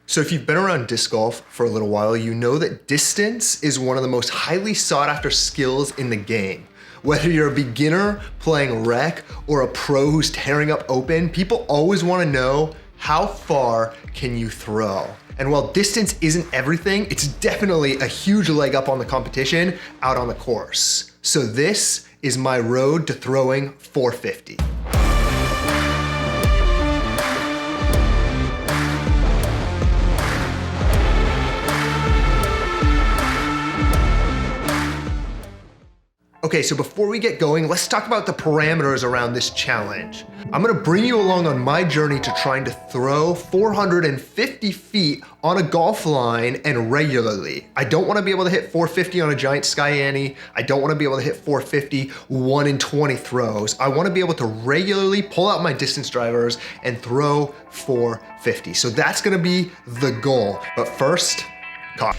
So if you've been around disc golf for a little while, you know that distance is one of the most highly sought after skills in the game. Whether you're a beginner playing rec or a pro who's tearing up open, people always want to know how far can you throw? And while distance isn't everything, it's definitely a huge leg up on the competition out on the course. So this is my road to throwing 450. Okay, so before we get going, let's talk about the parameters around this challenge. I'm gonna bring you along on my journey to trying to throw 450 feet on a golf line and regularly. I don't wanna be able to hit 450 on a giant Sky Ante. I don't wanna be able to hit 450 1 in 20 throws. I wanna be able to regularly pull out my distance drivers and throw 450. So that's gonna be the goal. But first, cock.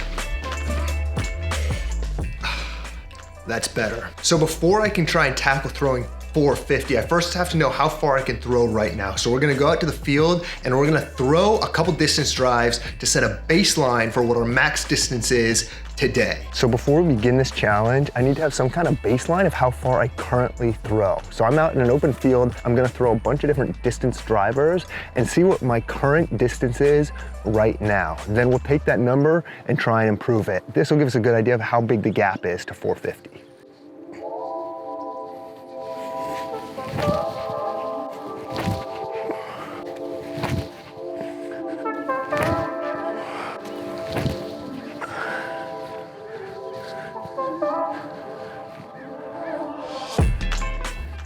That's better. So before I can try and tackle throwing 450, I first have to know how far I can throw right now. So we're gonna go out to the field and we're gonna throw a couple distance drives to set a baseline for what our max distance is today. So before we begin this challenge, I need to have some kind of baseline of how far I currently throw. So I'm out in an open field, I'm gonna throw a bunch of different distance drivers and see what my current distance is right now. Then we'll take that number and try and improve it. This will give us a good idea of how big the gap is to 450.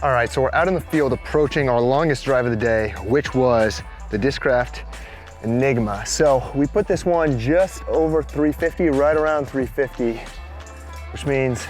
All right, so we're out in the field approaching our longest drive of the day, which was the Discraft Enigma. So we put this one just over 350, right around 350, which means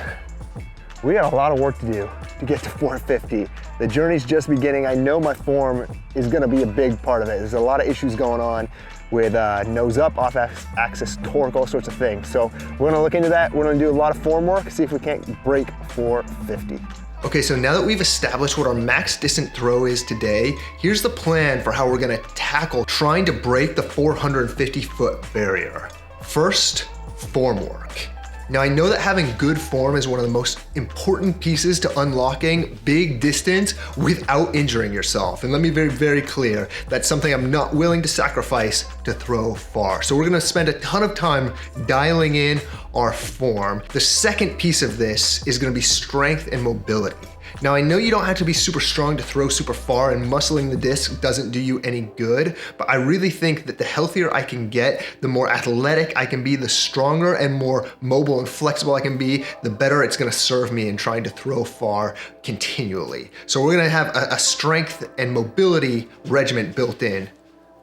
we got a lot of work to do to get to 450. The journey's just beginning. I know my form is gonna be a big part of it. There's a lot of issues going on with nose up, off axis torque, all sorts of things. So we're gonna look into that. We're gonna do a lot of form work, see if we can't break 450. Okay, so now that we've established what our max distance throw is today, here's the plan for how we're gonna tackle trying to break the 450 foot barrier. First, form work. Now I know that having good form is one of the most important pieces to unlocking big distance without injuring yourself. And let me be very, very clear, that's something I'm not willing to sacrifice to throw far. So we're gonna spend a ton of time dialing in our form. The second piece of this is gonna be strength and mobility. Now I know you don't have to be super strong to throw super far, and muscling the disc doesn't do you any good, but I really think that the healthier I can get, the more athletic I can be, the stronger and more mobile and flexible I can be, the better it's gonna serve me in trying to throw far continually. So we're gonna have a strength and mobility regimen built in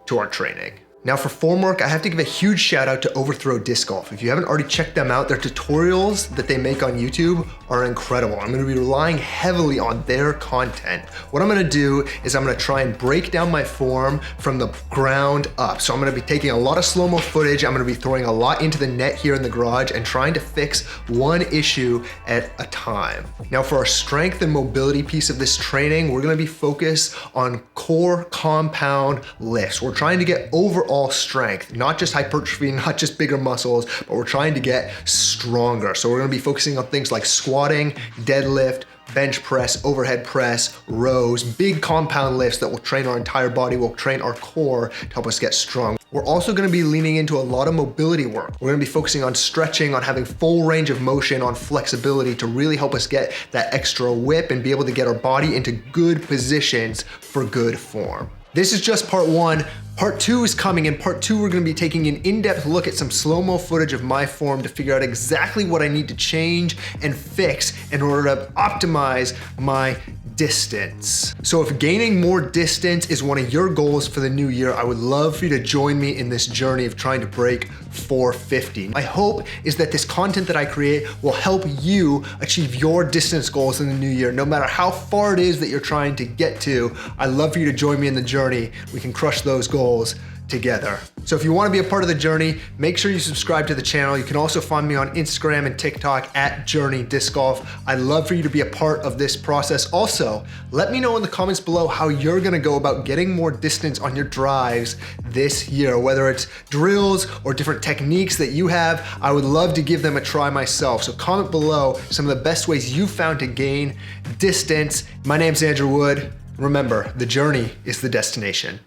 to our training. Now for form work, I have to give a huge shout out to Overthrow Disc Golf. If you haven't already checked them out, their tutorials that they make on YouTube are incredible. I'm gonna be relying heavily on their content. What I'm gonna do is I'm gonna try and break down my form from the ground up. So I'm gonna be taking a lot of slow-mo footage, I'm gonna be throwing a lot into the net here in the garage and trying to fix one issue at a time. Now for our strength and mobility piece of this training, we're gonna be focused on core compound lifts. We're trying to get overall strength, not just hypertrophy, not just bigger muscles, but we're trying to get stronger. So we're gonna be focusing on things like squatting, deadlift, bench press, overhead press, rows, big compound lifts that will train our entire body, will train our core to help us get strong. We're also gonna be leaning into a lot of mobility work. We're gonna be focusing on stretching, on having full range of motion, on flexibility to really help us get that extra whip and be able to get our body into good positions for good form. This is just part one. Part two is coming. In part two, we're gonna be taking an in-depth look at some slow-mo footage of my form to figure out exactly what I need to change and fix in order to optimize my distance. So if gaining more distance is one of your goals for the new year, I would love for you to join me in this journey of trying to break 450. My hope is that this content that I create will help you achieve your distance goals in the new year, no matter how far it is that you're trying to get to. I'd love for you to join me in the journey. We can crush those goals together. So if you want to be a part of the journey, make sure you subscribe to the channel. You can also find me on Instagram and TikTok at Journey Disc Golf. I'd love for you to be a part of this process. Also, let me know in the comments below how you're gonna go about getting more distance on your drives this year, whether it's drills or different techniques that you have. I would love to give them a try myself. So comment below some of the best ways you found to gain distance. My name's Andrew Wood. Remember, the journey is the destination.